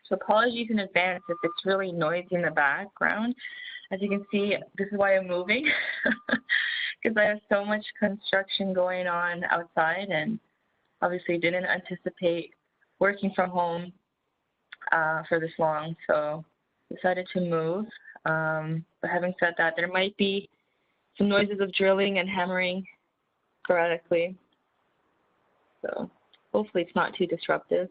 So apologies in advance if it's really noisy in the background. As you can see, this is why I'm moving, because I have so much construction going on outside, and obviously didn't anticipate working from home for this long, so decided to move. But having said that, there might be some noises of drilling and hammering sporadically, so hopefully it's not too disruptive.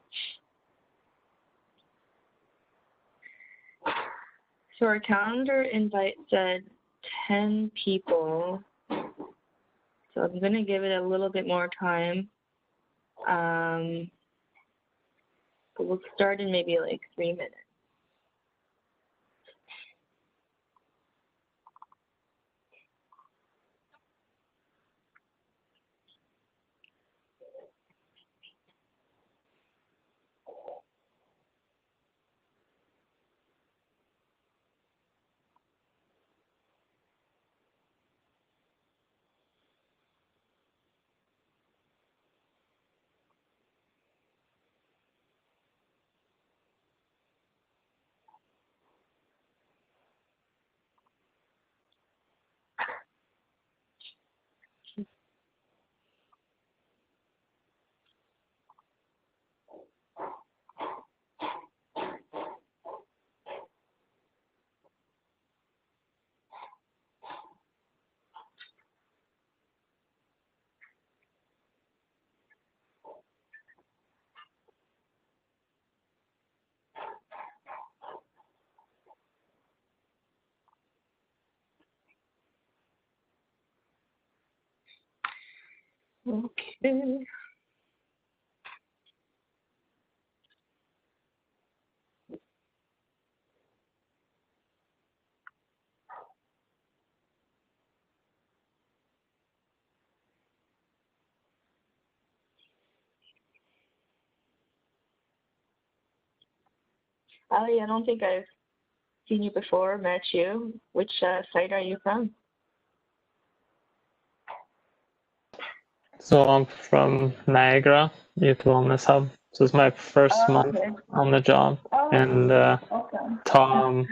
So our calendar invite said 10 people, so I'm going to give it a little bit more time. But we'll start in maybe like 3 minutes. Okay. Ali, I don't think I've seen you before, met you. Which site are you from? So I'm from Niagara Youth Wellness Hub. So it's my first month on the job, and Tom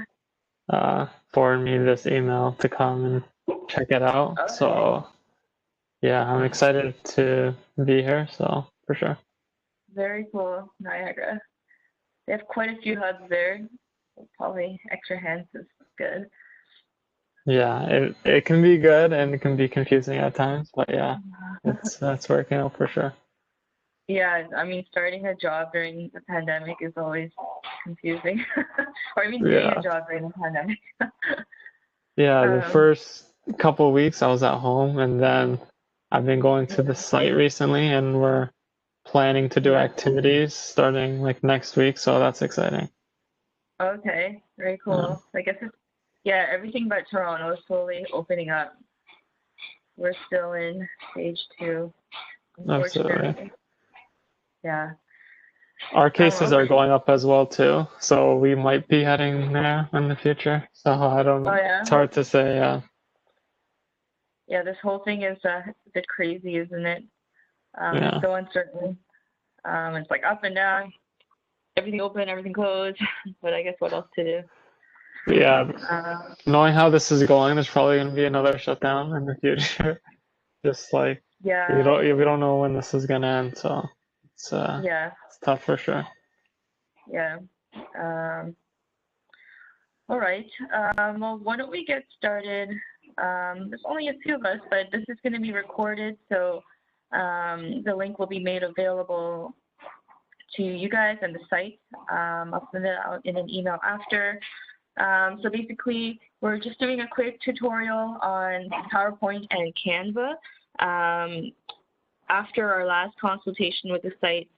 forwarded me this email to come and check it out. Okay. So yeah, I'm excited to be here. So for sure. Very cool, Niagara. They have quite a few hubs there. Probably extra hands is good. Yeah, it can be good and it can be confusing at times, but yeah, it's working out for sure. Yeah, I mean, starting a job during the pandemic is always confusing. Or I mean, doing a job during the pandemic. Yeah, the first couple of weeks I was at home, and then I've been going to the site recently, and we're planning to do activities starting like next week, so that's exciting. Okay, very cool. I guess it's, yeah, everything but Toronto is slowly opening up. We're still in stage 2, unfortunately. Absolutely. Yeah. Our cases are going up as well too, so we might be heading there in the future. So I don't know. It's hard to say. Yeah, this whole thing is a bit crazy, isn't it? So uncertain. It's like up and down, everything open, everything closed. But I guess what else to do? Yeah. Knowing how this is going, there's probably going to be another shutdown in the future. Just like we don't know when this is going to end, so it's tough for sure. Yeah. All right. Well, why don't we get started? There's only a few of us, but this is going to be recorded, so the link will be made available to you guys and the site. I'll send it out in an email after. So basically, we're just doing a quick tutorial on PowerPoint and Canva. After our last consultation with the site,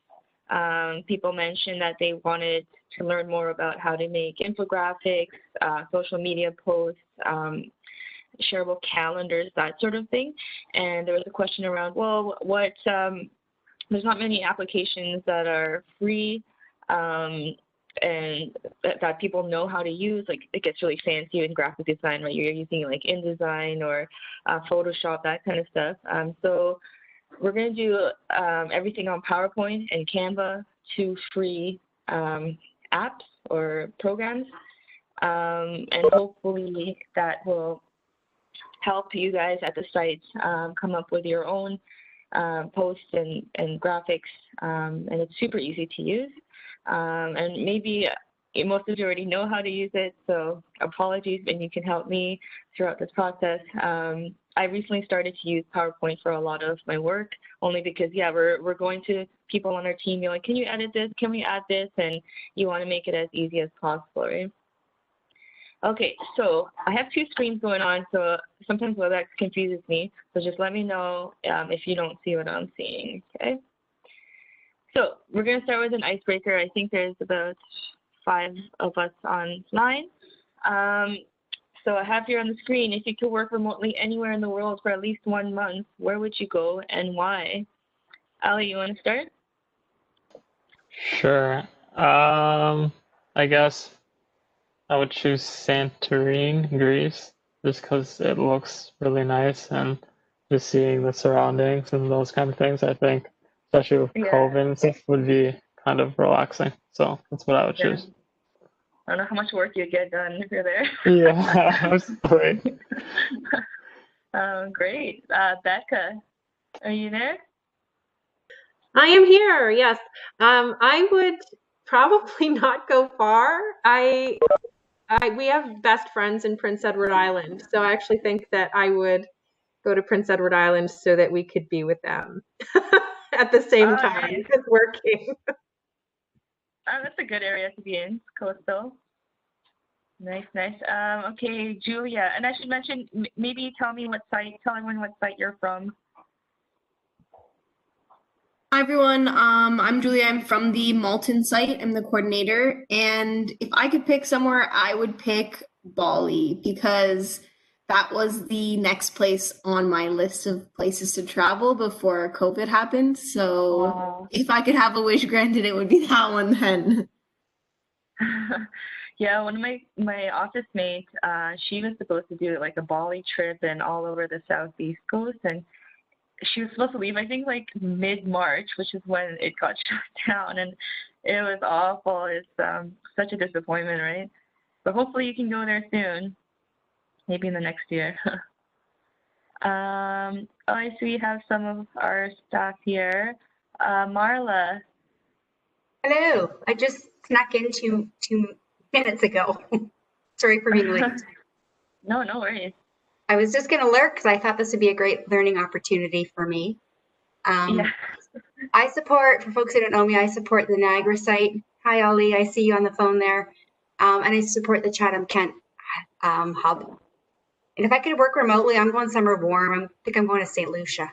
people mentioned that they wanted to learn more about how to make infographics, social media posts, shareable calendars, that sort of thing. And there was a question around, well, there's not many applications that are free and that people know how to use. Like, it gets really fancy in graphic design, right? You're using like InDesign or Photoshop, that kind of stuff. So we're going to do everything on PowerPoint and Canva, 2 free apps or programs, and hopefully that will help you guys at the site come up with your own posts and graphics, and it's super easy to use. And maybe most of you already know how to use it, so apologies, and you can help me throughout this process. I recently started to use PowerPoint for a lot of my work, only because, yeah, we're going to people on our team, you're like, can you edit this? Can we add this? And you want to make it as easy as possible, right? Okay, so I have two screens going on, so sometimes WebEx confuses me, so just let me know if you don't see what I'm seeing, okay? So we're going to start with an icebreaker. I think there's about 5 of us online. So I have here on the screen, if you could work remotely anywhere in the world for at least 1 month, where would you go and why? Ali, you want to start? Sure. I guess I would choose Santorini, Greece, just because it looks really nice, and just seeing the surroundings and those kind of things, I think, especially with COVID and stuff, would be kind of relaxing. So that's what I would choose. I don't know how much work you get done if you're there. Yeah, absolutely. Great. Becca, are you there? I am here, yes. I would probably not go far. We have best friends in Prince Edward Island, so I actually think that I would go to Prince Edward Island so that we could be with them at the same time as working. That's a good area to be in, coastal. Nice, nice. Okay, Julia, and I should mention, maybe tell everyone what site you're from. Hi everyone, I'm Julia. I'm from the Malton site. I'm the coordinator, and if I could pick somewhere, I would pick Bali because that was the next place on my list of places to travel before COVID happened. So if I could have a wish granted, it would be that one then. Yeah, one of my office mates, she was supposed to do like a Bali trip and all over the southeast coast, and she was supposed to leave, I think, like mid-March, which is when it got shut down, and it was awful. It's such a disappointment, right? But hopefully you can go there soon, maybe in the next year. I see we have some of our staff here. Marla. Hello. I just snuck in 2 minutes ago. Sorry for being late. No worries. I was just going to lurk because I thought this would be a great learning opportunity for me. Yeah. I support, for folks who don't know me, I support the Niagara site. Hi, Ollie. I see you on the phone there. And I support the Chatham-Kent hub. And if I could work remotely, I'm going somewhere warm. I think I'm going to St. Lucia.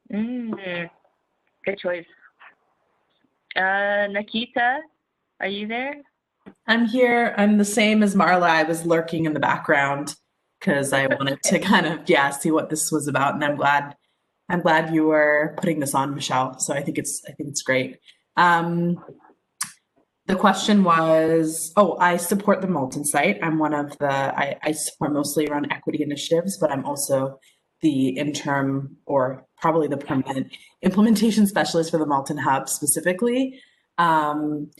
Good choice. Nikita, are you there? I'm here. I'm the same as Marla. I was lurking in the background because I wanted to kind of see what this was about, and I'm glad you were putting this on, Michelle. So I think it's great. The question was, I support the Malton site. I'm one of I support mostly around equity initiatives, but I'm also the interim or probably the permanent implementation specialist for the Malton Hub specifically. And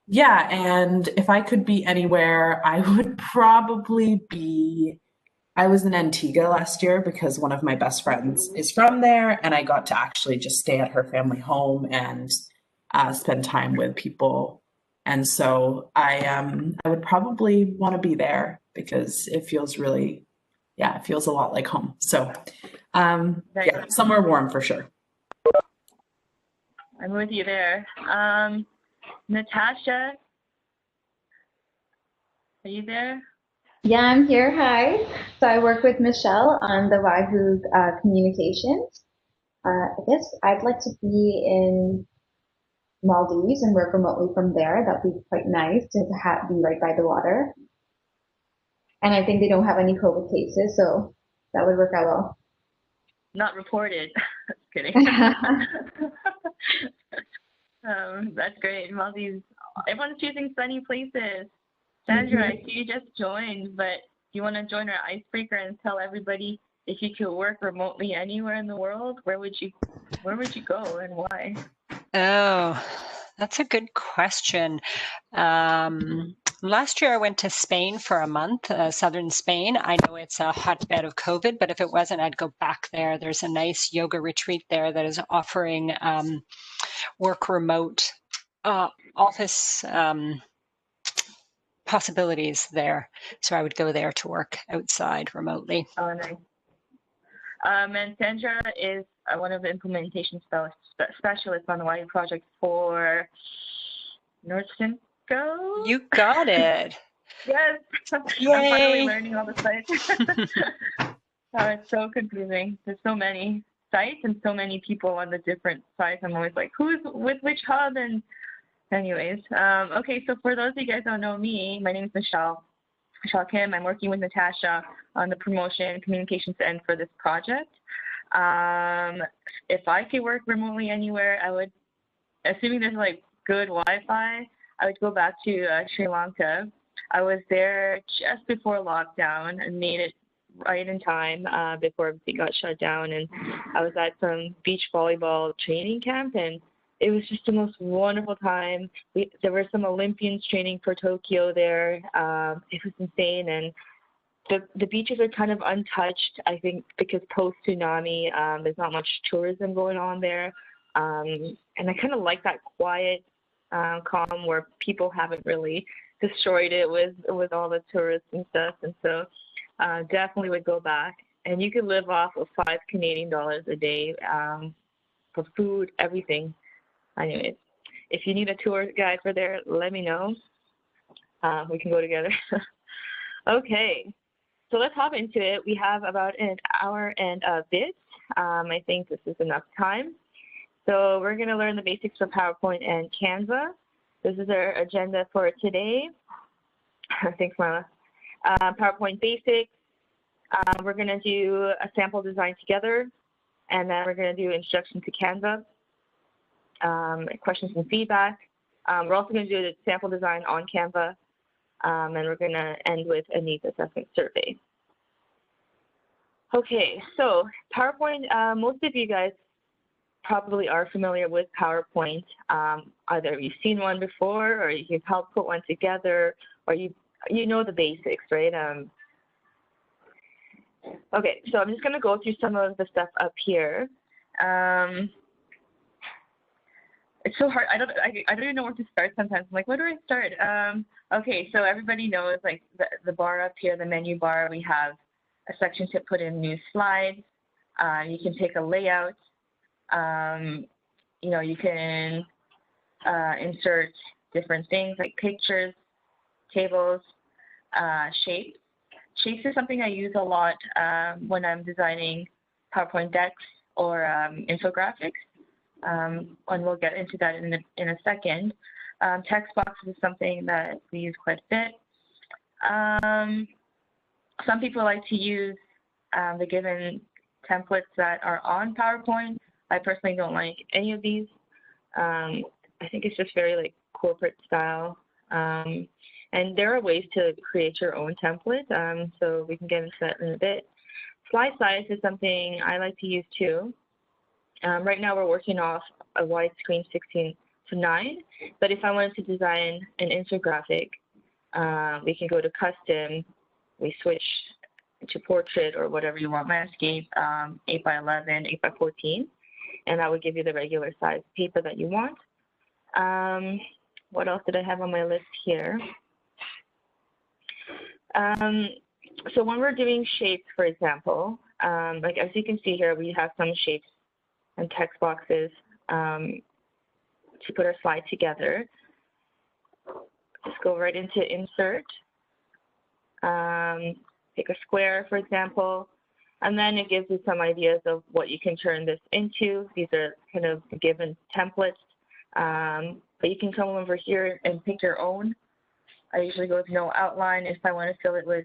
if I could be anywhere, I would probably be, I was in Antigua last year because one of my best friends is from there, and I got to actually just stay at her family home and spend time with people. And so I would probably want to be there because it feels really, it feels a lot like home. So somewhere warm for sure. I'm with you there. Natasha, are you there? Yeah, I'm here. Hi. So I work with Michelle on the YWHO communications. I guess I'd like to be in Maldives and work remotely from there. That'd be quite nice to be right by the water. And I think they don't have any COVID cases, so that would work out well. Not reported. Just kidding. That's great. Maldives. Everyone's choosing sunny places. Sandra, I see you just joined, but do you want to join our icebreaker and tell everybody if you could work remotely anywhere in the world, where would you go and why? Oh, That's a good question. Last year I went to Spain for a month, southern Spain. I know it's a hotbed of COVID, but if it wasn't, I'd go back there. There's a nice yoga retreat there that is offering work remote office possibilities there. So I would go there to work outside remotely. Oh, nice. And Sandra is one of the implementation specialists on the YWHO project for North Simcoe. You got it. Yes. Yay. I'm finally learning all the sites. Oh, it's so confusing. There's so many sites and so many people on the different sites. I'm always like, who's with which hub? And anyways, okay, so for those of you guys who don't know me, my name is Michelle Kim. I'm working with Natasha on the promotion communications end for this project. If I could work remotely anywhere, I would, assuming there's like good Wi-Fi, I would go back to Sri Lanka. I was there just before lockdown and made it right in time before everything got shut down. And I was at some beach volleyball training camp, and it was just the most wonderful time. There were some Olympians training for Tokyo there. It was insane. And the beaches are kind of untouched, I think, because post-tsunami, there's not much tourism going on there. And I kind of like that quiet, calm where people haven't really destroyed it with all the tourists and stuff. And so definitely would go back. And you could live off of $5 Canadian a day for food, everything. Anyways, if you need a tour guide for there, let me know. We can go together. Okay, so let's hop into it. We have about an hour and a bit. I think this is enough time. So we're going to learn the basics for PowerPoint and Canva. This is our agenda for today. Thanks, Marla. PowerPoint basics. We're going to do a sample design together, and then we're going to do introduction to Canva. Questions and feedback. We're also going to do the sample design on Canva, and we're going to end with a needs assessment survey. Okay, so PowerPoint, most of you guys probably are familiar with PowerPoint. Either you've seen one before, or you've helped put one together, or you know the basics, right? Okay, so I'm just going to go through some of the stuff up here. It's so hard. I don't even know where to start sometimes. I'm like, where do I start? Okay, so everybody knows like the bar up here, the menu bar, we have a section to put in new slides. You can take a layout. You know, you can insert different things like pictures, tables, shapes. Shapes is something I use a lot when I'm designing PowerPoint decks or infographics. And we'll get into that in a second. Text boxes is something that we use quite a bit. Some people like to use the given templates that are on PowerPoint. I personally don't like any of these. I think it's just very like corporate style. And there are ways to create your own template. So we can get into that in a bit. Slide size is something I like to use too. Right now we're working off a widescreen 16:9, but if I wanted to design an infographic, we can go to custom, we switch to portrait or whatever you want, landscape, 8x11, 8x14, and that would give you the regular size paper that you want. What else did I have on my list here? So when we're doing shapes, for example, like as you can see here, we have some shapes and text boxes to put our slide together. Just go right into insert. Pick a square, for example, and then it gives you some ideas of what you can turn this into. These are kind of given templates, but you can come over here and pick your own. I usually go with no outline. If I want to fill it with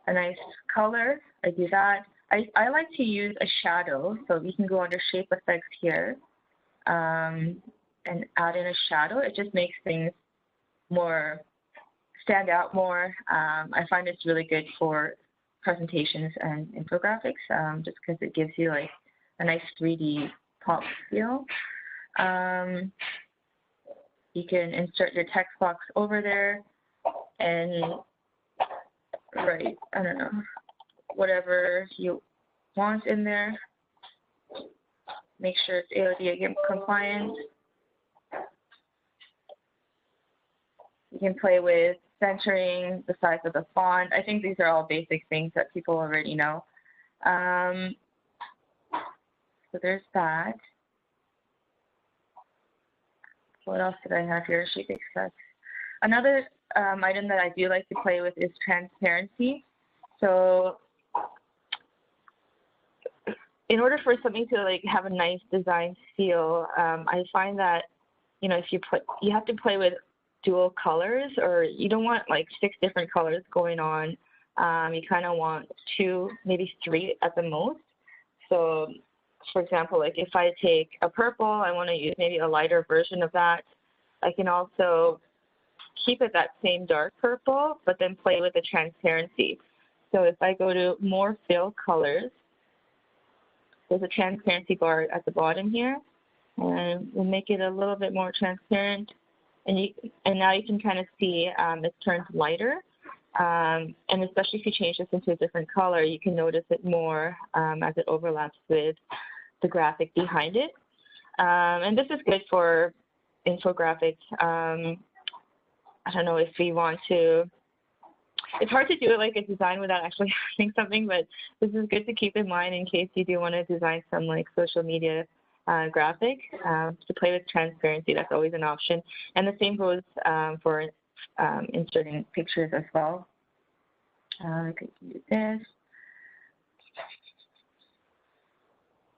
a nice color, I do that. I like to use a shadow, so we can go under shape effects here and add in a shadow. It just makes things more stand out more. I find it's really good for presentations and infographics, just because it gives you like a nice 3D pop feel. You can insert your text box over there and write, I don't know, whatever you want in there. Make sure it's AOD compliant. You can play with centering, the size of the font. I think these are all basic things that people already know. So there's that. What else did I have here? Sheet express. Another item that I do like to play with is transparency. So in order for something to like have a nice design feel, I find that, you know, if you have to play with dual colors, or you don't want like 6 different colors going on. You kind of want 2, maybe 3 at the most. So for example, like if I take a purple, I want to use maybe a lighter version of that. I can also keep it that same dark purple, but then play with the transparency. So if I go to more fill colors, there's a transparency bar at the bottom here, and we'll make it a little bit more transparent. And now you can kind of see it turns lighter. And especially if you change this into a different color, you can notice it more as it overlaps with the graphic behind it. And this is good for infographics. I don't know if we want to, it's hard to do it like a design without actually having something, but this is good to keep in mind in case you do want to design some like social media graphic. To play with transparency, that's always an option. And the same goes for inserting pictures as well. I could do this.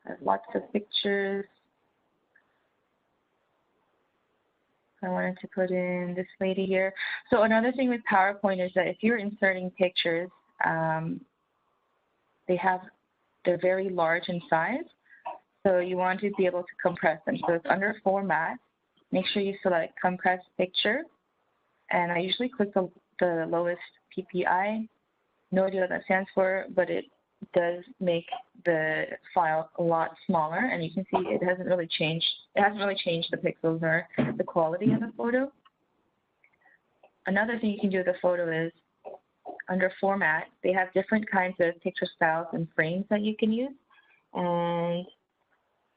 I have lots of pictures. I wanted to put in this lady here. So another thing with PowerPoint is that if you're inserting pictures, they're very large in size. So you want to be able to compress them. So it's under Format. Make sure you select Compress Picture. And I usually click the lowest PPI. No idea what that stands for, but it does make the file a lot smaller. And you can see it hasn't really changed. It hasn't really changed the pixels or the quality of the photo. Another thing you can do with the photo is under Format, they have different kinds of picture styles and frames that you can use. And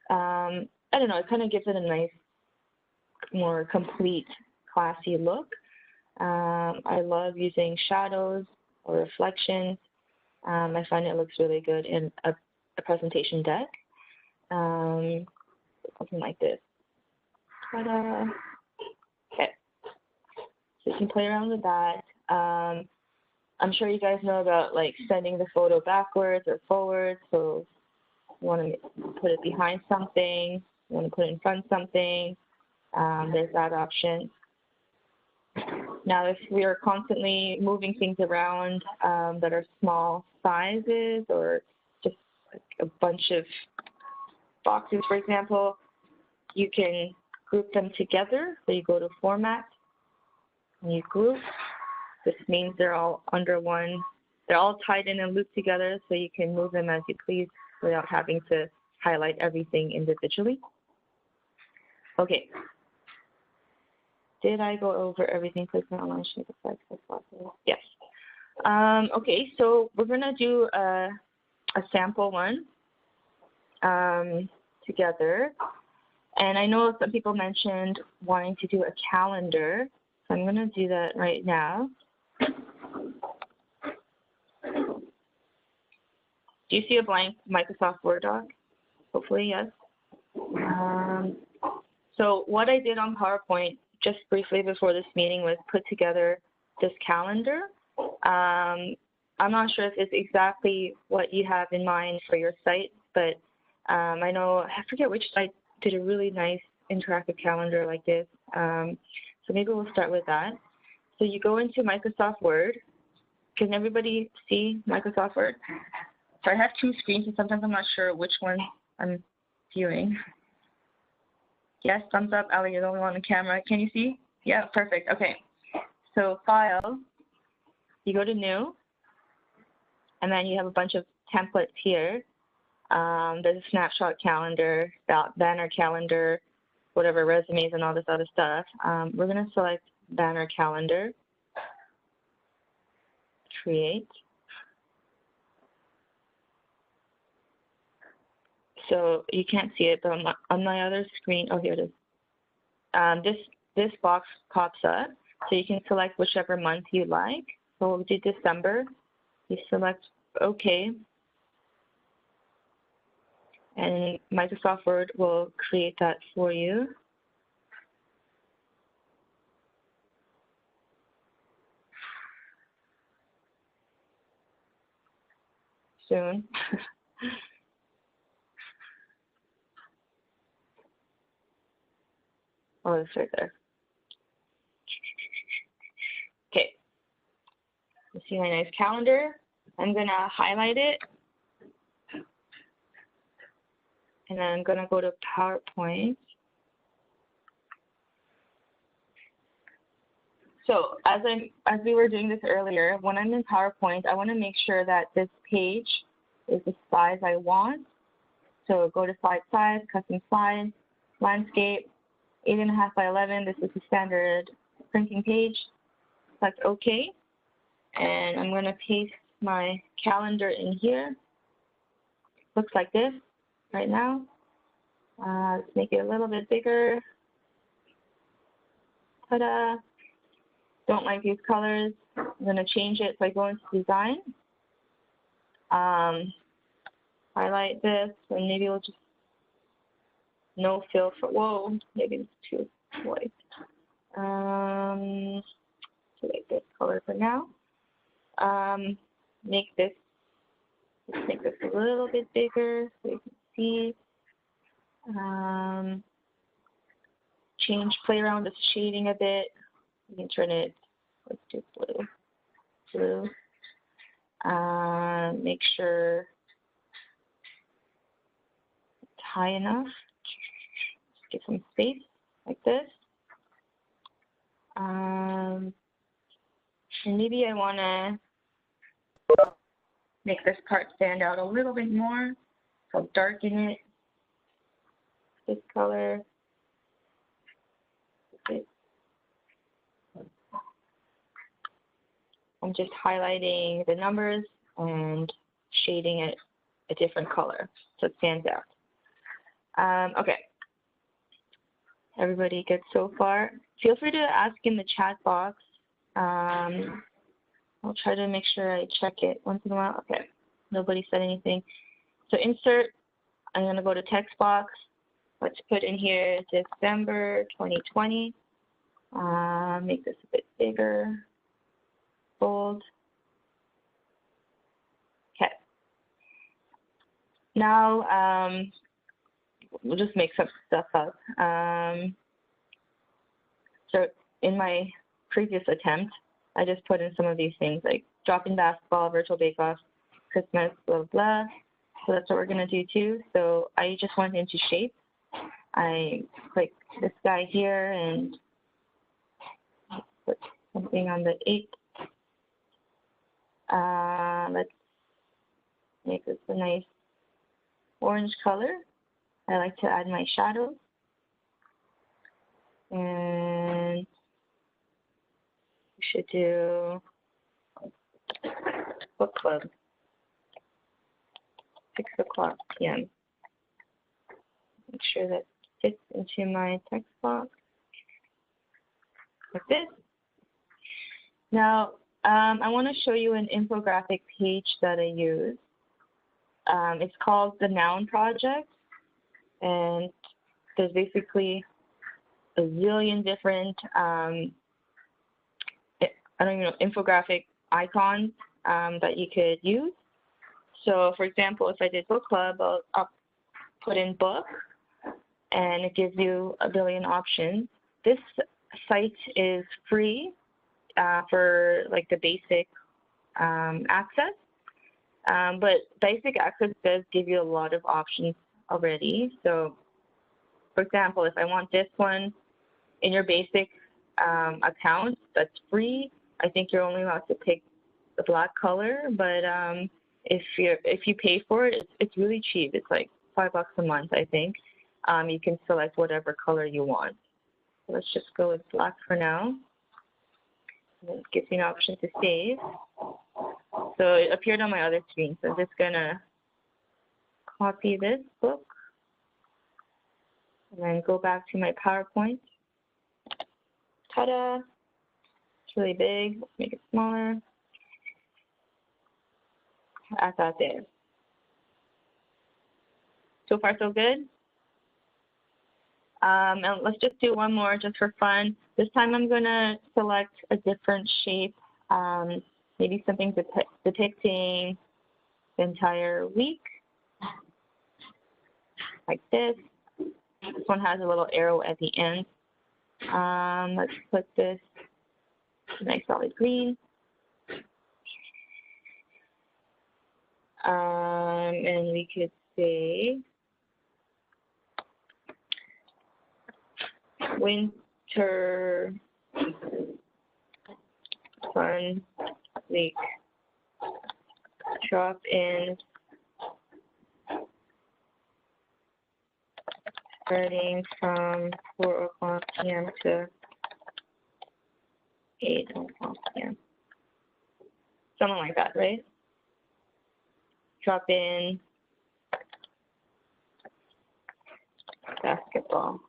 I don't know, it kind of gives it a nice, more complete, classy look. I love using shadows or reflections. I find it looks really good in a presentation deck. Something like this. Ta-da. Okay. So you can play around with that. I'm sure you guys know about like sending the photo backwards or forwards. So you want to put it behind something, you want to put it in front of something. There's that option. Now, if we are constantly moving things around that are small sizes or just like a bunch of boxes, for example, you can group them together. So you go to Format and you group. This means they're all under one. They're all tied in and looped together, so you can move them as you please without having to highlight everything individually. Okay. Did I go over everything? Placement online shape effects as possible? Yes. Okay, so we're gonna do a sample one together. And I know some people mentioned wanting to do a calendar, so I'm gonna do that right now. Do you see a blank Microsoft Word doc? Hopefully, yes. So what I did on PowerPoint just briefly before this meeting was put together this calendar. I'm not sure if it's exactly what you have in mind for your site, but I know, I forget which site did a really nice interactive calendar like this. So maybe we'll start with that. So you go into Microsoft Word. Can everybody see Microsoft Word? So I have 2 screens, and sometimes I'm not sure which one I'm viewing. Yes, thumbs up. Ali, you're the only one on the camera. Can you see? Yeah, perfect. Okay. So File, you go to New, and then you have a bunch of templates here. There's a snapshot calendar, banner calendar, whatever resumes and all this other stuff. We're going to select banner calendar, create. So you can't see it, but on my other screen, oh, here it is. This box pops up, so you can select whichever month you like. So we'll do December. You select OK. And Microsoft Word will create that for you. Soon. Oh, it's right there. Okay. You see my nice calendar. I'm going to highlight it. And then I'm going to go to PowerPoint. So as we were doing this earlier, when I'm in PowerPoint, I want to make sure that this page is the size I want. So go to slide size, custom slide, landscape, 8.5 by 11. This is the standard printing page. Select OK. And I'm going to paste my calendar in here. Looks like this right now. Let's make it a little bit bigger. Ta-da. Don't like these colors. I'm going to change it. So I go into design. Highlight this, and maybe we'll just no fill for, whoa, maybe it's too white. Select this color for now. Let's make this a little bit bigger so you can see. Play around with shading a bit. You can turn it, let's do blue. Make sure it's high enough. Just give some space like this. And maybe I want to make this part stand out a little bit more. So I'll darken it. This color. Okay. I'm just highlighting the numbers and shading it a different color so it stands out. Okay. Everybody good so far? Feel free to ask in the chat box. I'll try to make sure I check it once in a while. Okay. Nobody said anything. So insert, I'm going to go to text box. Let's put in here December 2020. Make this a bit bigger. Bold. Okay. Now we'll just make some stuff up. So in my previous attempt, I just put in some of these things like drop-in basketball, virtual bake-off, Christmas, blah, blah. So that's what we're going to do too. So I just went into shape. I click this guy here and put something on the 8th. Let's make this a nice orange color. I like to add my shadows. And we should do book club, 6:00 p.m. Make sure that fits into my text box like this. Now, I want to show you an infographic page that I use. It's called the Noun Project, and there's basically a zillion different, infographic icons that you could use. So, for example, if I did book club, I'll put in book, and it gives you a billion options. This site is free for like the basic access, but basic access does give you a lot of options already. So, for example, if I want this one in your basic account that's free, I think you're only allowed to pick the black color, but if you pay for it, it's really cheap. It's like $5 a month, I think. you can select whatever color you want. So let's just go with black for now. And it gives you an option to save. So it appeared on my other screen. So I'm just gonna copy this book and then go back to my PowerPoint. Ta-da! It's really big. Let's make it smaller. Add that there. So far, so good. And let's just do one more just for fun. This time I'm gonna select a different shape, maybe something depicting the entire week, like this. This one has a little arrow at the end. Let's put this nice solid green. And we could say winter fun week. Drop in starting from 4 o'clock p.m. to 8 o'clock p.m. Something like that, right? Drop in basketball.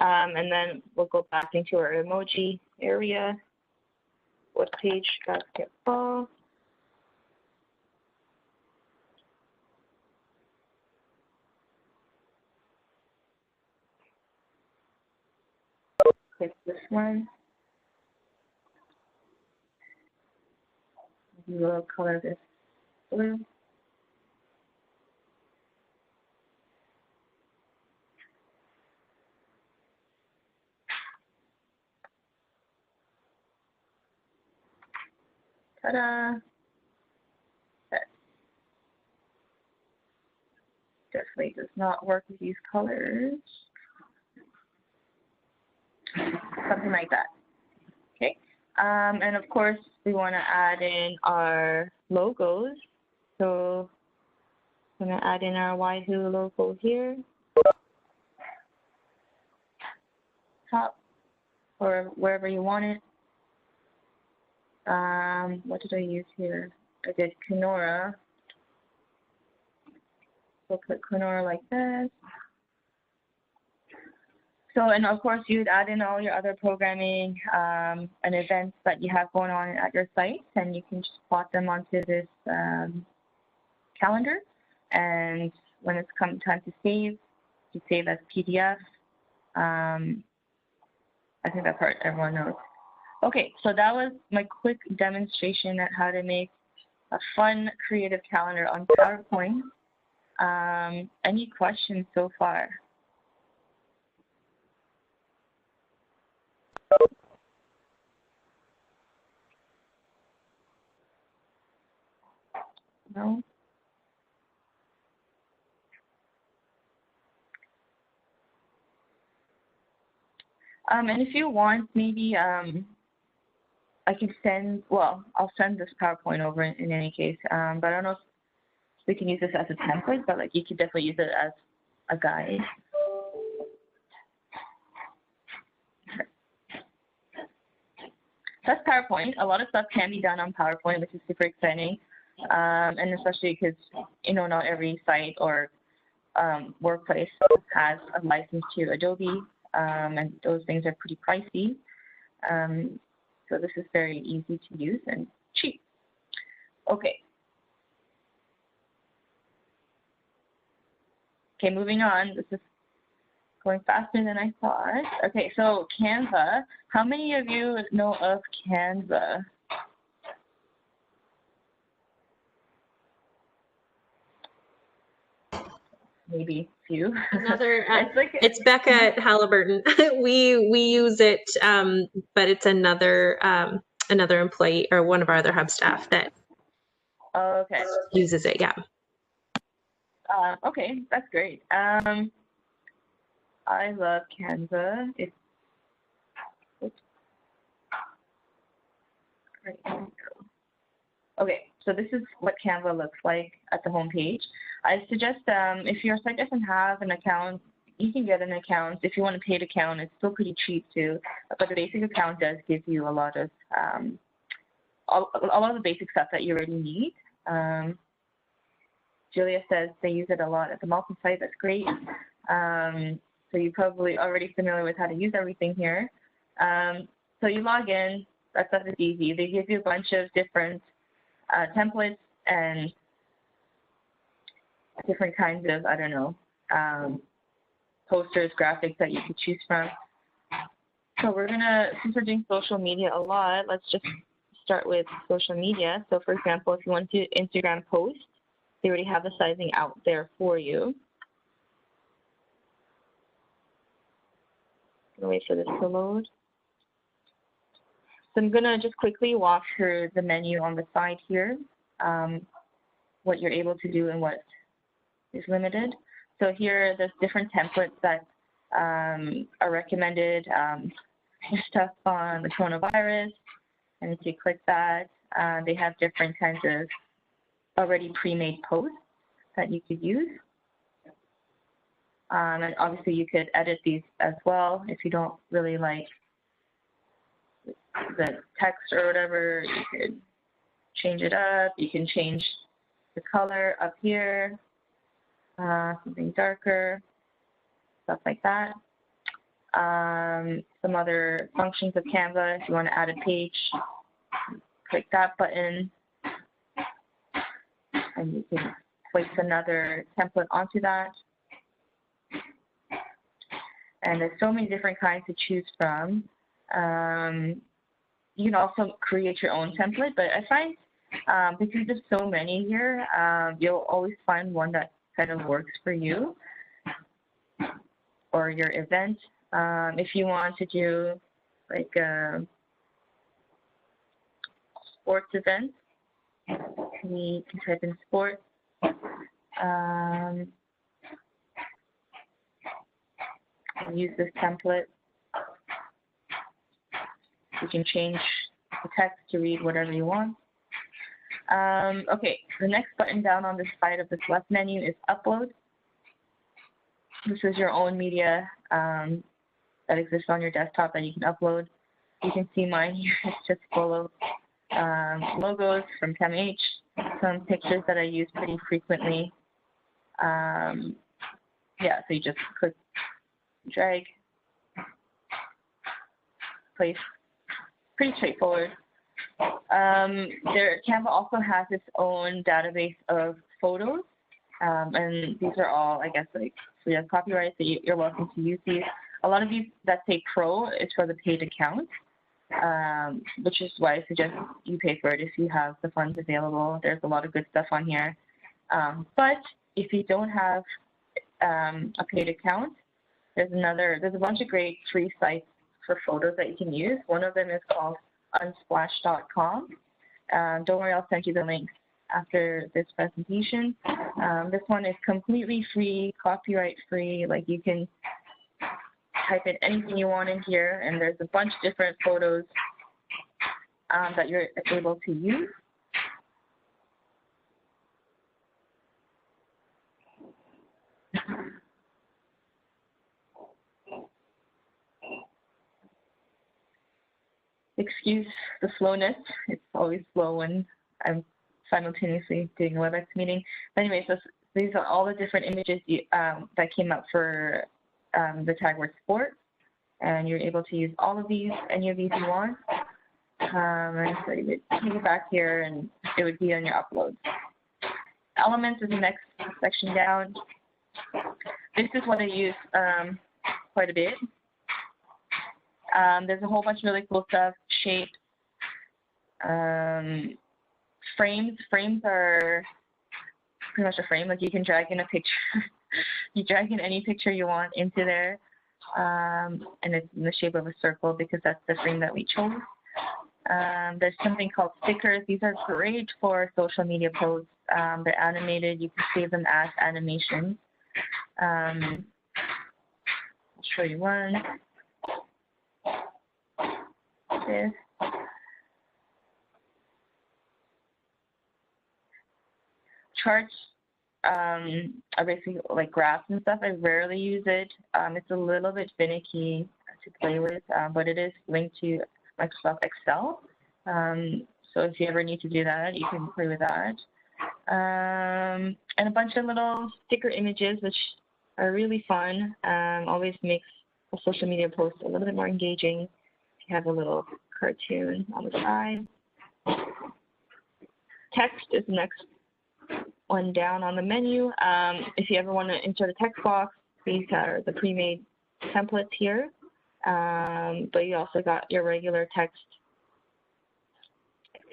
And then we'll go back into our emoji area. What page? Basketball. Click this one. We'll color this blue. Ta-da! That definitely does not work with these colors. Something like that. Okay. And of course, we want to add in our logos. So I'm going to add in our YWHO logo here. Top or wherever you want it. What did I use here? I did Kenora. We'll put Kenora like this. So, and of course, you'd add in all your other programming and events that you have going on at your site, and you can just plot them onto this calendar. And when it's time to save, you save as PDF. I think that part everyone knows. Okay, so that was my quick demonstration at how to make a fun, creative calendar on PowerPoint. Any questions so far? No? And if you want, maybe I can send, well, I'll send this PowerPoint over in any case, but I don't know if we can use this as a template, but like you could definitely use it as a guide. That's PowerPoint. A lot of stuff can be done on PowerPoint, which is super exciting. And especially because, you know, not every site or workplace has a license to Adobe, and those things are pretty pricey. So this is very easy to use and cheap. Okay. Okay, moving on. This is going faster than I thought. Okay, so Canva. How many of you know of Canva? Maybe few. Another, it's Becca at Halliburton. we use it, but it's another employee or one of our other hub staff that uses it. Yeah. Okay, that's great. I love Canva. It's great. Okay, So this is what Canva looks like at the home page. I suggest if your site doesn't have an account, you can get an account. If you want a paid account, it's still pretty cheap too. But the basic account does give you a lot of the basic stuff that you already need. Julia says they use it a lot at the Malton site. That's great. So you're probably already familiar with how to use everything here. So you log in. That stuff is easy. They give you a bunch of different templates and different kinds of, I don't know, posters, graphics that you could choose from. So we're gonna, since we're doing social media a lot, let's just start with social media. So for example, if you want to Instagram post, they already have the sizing out there for you. Gonna wait for this to load. So I'm gonna just quickly walk through the menu on the side here, what you're able to do and what is limited. So here, there's different templates that are recommended. There's stuff on the coronavirus, and if you click that, they have different kinds of already pre-made posts that you could use. And obviously, you could edit these as well if you don't really like the text or whatever. You could change it up. You can change the color up here. Something darker, stuff like that. Some other functions of Canva, if you want to add a page, click that button, and you can place another template onto that. And there's so many different kinds to choose from. You can also create your own template, but I find because there's so many here, you'll always find one that kind of works for you or your event. If you want to do like a sports event, we can type in sports. Use this template. You can change the text to read whatever you want. Okay, the next button down on the side of this left menu is Upload. This is your own media that exists on your desktop that you can upload. You can see mine here. It's just full of logos from CAMH, some pictures that I use pretty frequently. Yeah, so you just click, drag, place. Pretty straightforward. Canva also has its own database of photos, and these are all, I guess, like free of copyright, so you're welcome to use these. A lot of these that say Pro is for the paid account, which is why I suggest you pay for it if you have the funds available. There's a lot of good stuff on here. But if you don't have a paid account, there's a bunch of great free sites for photos that you can use. One of them is called unsplash.com. Don't worry, I'll send you the links after this presentation. This one is completely free, copyright free. Like, you can type in anything you want in here, and there's a bunch of different photos that you're able to use. Excuse the slowness. It's always slow when I'm simultaneously doing a WebEx meeting. But anyway, so these are all the different images that came up for the tag word sport. And you're able to use all of these, any of these you want. And so you would take it back here, and it would be on your uploads. Elements is the next section down. This is what I use quite a bit. There's a whole bunch of really cool stuff. Shapes, frames. Frames are pretty much a frame. Like, you can drag in a picture. You drag in any picture you want into there, and it's in the shape of a circle because that's the frame that we chose. There's something called stickers. These are great for social media posts. They're animated. You can save them as animations. I'll show you one. This. charts are basically like graphs and stuff. I rarely use it. It's a little bit finicky to play with, but it is linked to Microsoft Excel. So if you ever need to do that, you can play with that. And a bunch of little sticker images, which are really fun. Always makes a social media post a little bit more engaging. You have a little cartoon on the side. Text is the next one down on the menu. If you ever want to insert a text box, these are the pre-made templates here. But you also got your regular text.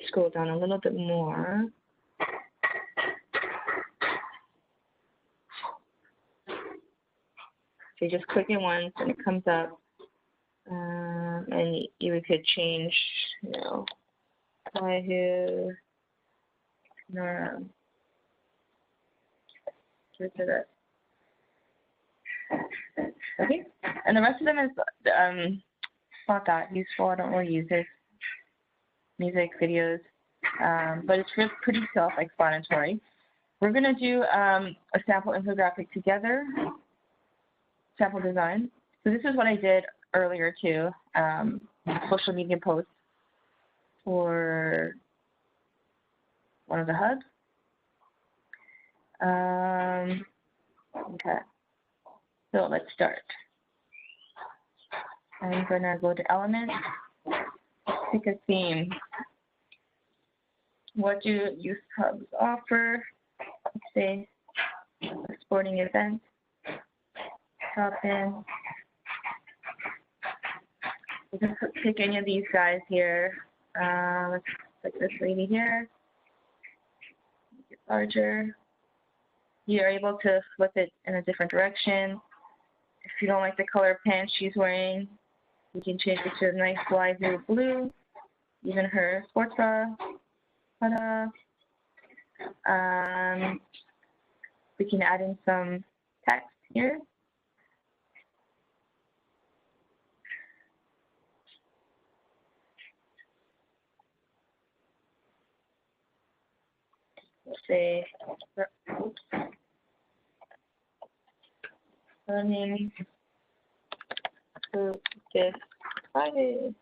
Scroll down a little bit more. So you just click it once and it comes up. And you could change, you know, YWHO, okay, and the rest of them is not that useful. I don't really use it. Music, videos, but it's just pretty self-explanatory. We're going to do a sample infographic together, sample design. So this is what I did earlier too, social media posts for one of the hubs. Okay, so let's start. I'm gonna go to Elements, pick a theme. What do youth hubs offer? Let's say a sporting event. Top in. You can pick any of these guys here. Let's pick this lady here. Make it larger. You're able to flip it in a different direction. If you don't like the color pants she's wearing, you can change it to a nice YWHO blue. Even her sports bra. Ta-da. We can add in some text here. Let's say, oops, running to this Friday.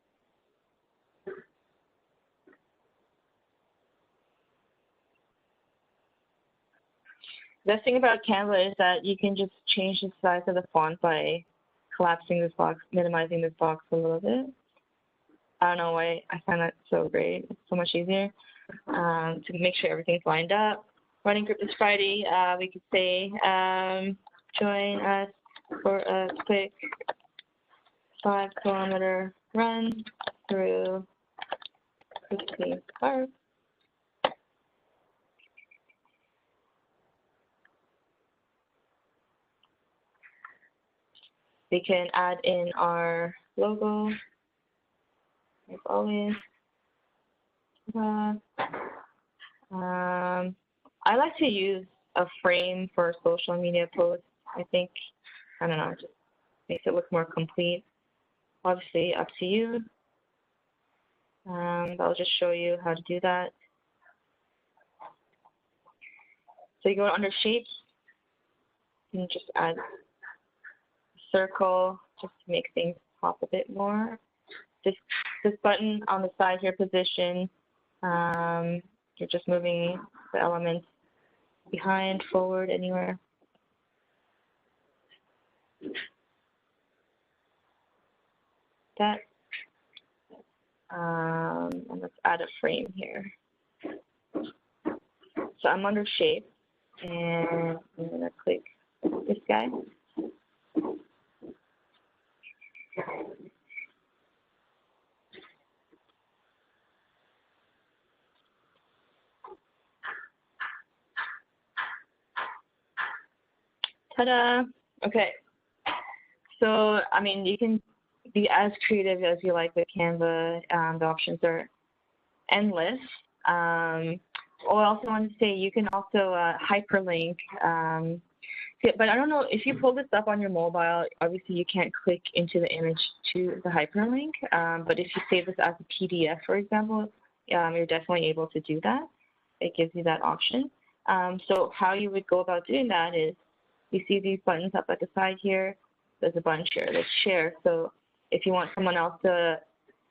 The best thing about Canva is that you can just change the size of the font by collapsing this box, minimizing this box a little bit. I don't know why I find that so great. It's so much easier to make sure everything's lined up. Running group this Friday. We could say, join us for a quick 5-kilometer run through Christie Park. We can add in our logo, like always. I like to use a frame for social media posts. I think, I don't know, it just makes it look more complete. Obviously, up to you. I'll just show you how to do that. So you go under Shapes, and just add circle just to make things pop a bit more. This button on the side here, position, you're just moving the elements behind, forward, anywhere. That. And let's add a frame here. So I'm under Shape, and I'm gonna click this guy. Ta-da! Okay. So, I mean, you can be as creative as you like with Canva. The options are endless. I also want to say you can also hyperlink. But I don't know, if you pull this up on your mobile, obviously you can't click into the image to the hyperlink. But if you save this as a PDF, for example, you're definitely able to do that. It gives you that option. So how you would go about doing that is you see these buttons up at the side here. There's a button here that's share. So if you want someone else to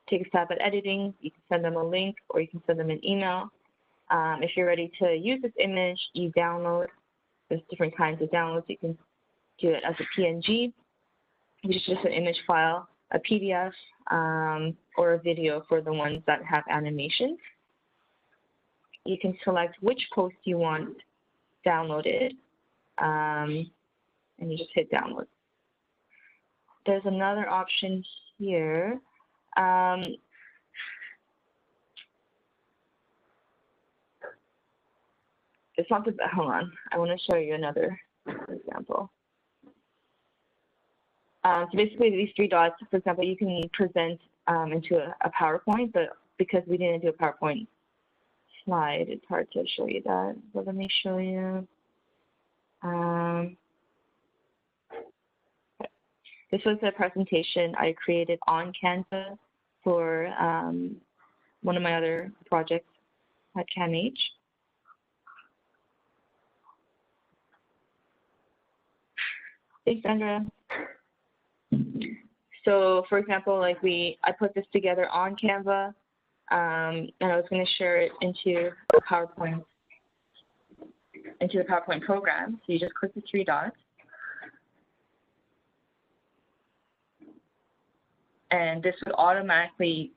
take a stab at editing, you can send them a link or you can send them an email. If you're ready to use this image, you download. There's different kinds of downloads. You can do it as a PNG, which is just an image file, a PDF, or a video for the ones that have animations. You can select which post you want downloaded, and you just hit download. There's another option here. It's not the, hold on, I want to show you another example. So basically these three dots, for example, you can present into a PowerPoint, but because we didn't do a PowerPoint slide, it's hard to show you that. So let me show you. This was a presentation I created on Canva for one of my other projects at CAMH. Thanks, Sandra. So, for example, like I put this together on Canva, and I was going to share it into the PowerPoint program. So you just click the three dots, and this would automatically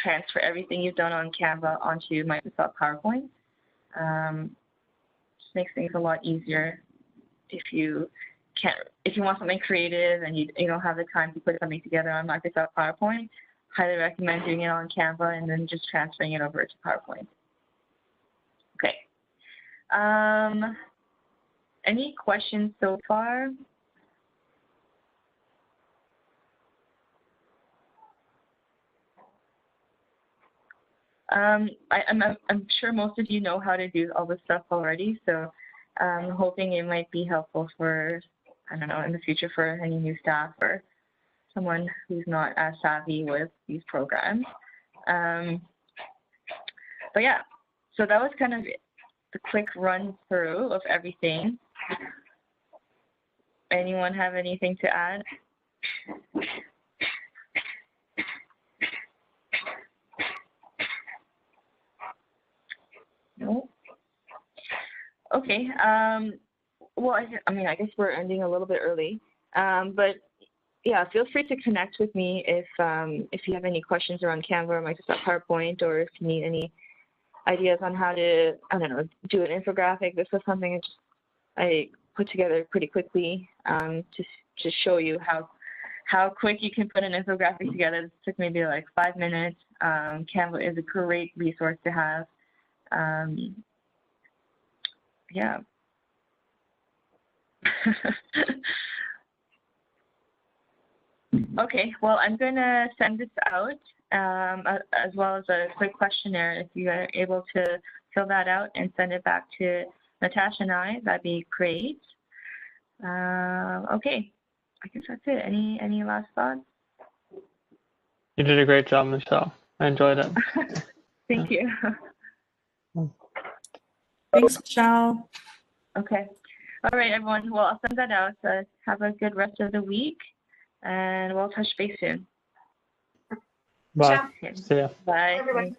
transfer everything you've done on Canva onto Microsoft PowerPoint. Just makes things a lot easier if you want something creative and you don't have the time to put something together on Microsoft PowerPoint. Highly recommend doing it on Canva and then just transferring it over to PowerPoint. Okay. Any questions so far? I'm sure most of you know how to do all this stuff already, so I'm hoping it might be helpful for, I don't know, in the future for any new staff or someone who's not as savvy with these programs. But yeah, so that was kind of the quick run through of everything. Anyone have anything to add? No? Okay. Well, I guess we're ending a little bit early, but yeah, feel free to connect with me if you have any questions around Canva or Microsoft PowerPoint, or if you need any ideas on how to, I don't know, do an infographic. This was something I put together pretty quickly to show you how quick you can put an infographic together. It took maybe like 5 minutes. Canva is a great resource to have. Yeah. Okay, well, I'm going to send this out as well as a quick questionnaire. If you are able to fill that out and send it back to Natasha and I, that'd be great. Okay, I guess that's it. Any last thoughts? You did a great job, Michelle. I enjoyed it. Thank you. Thanks, Michelle. Okay. All right, everyone. Well, I'll send that out. Have a good rest of the week, and we'll touch base soon. Bye. See ya. Bye. Everybody.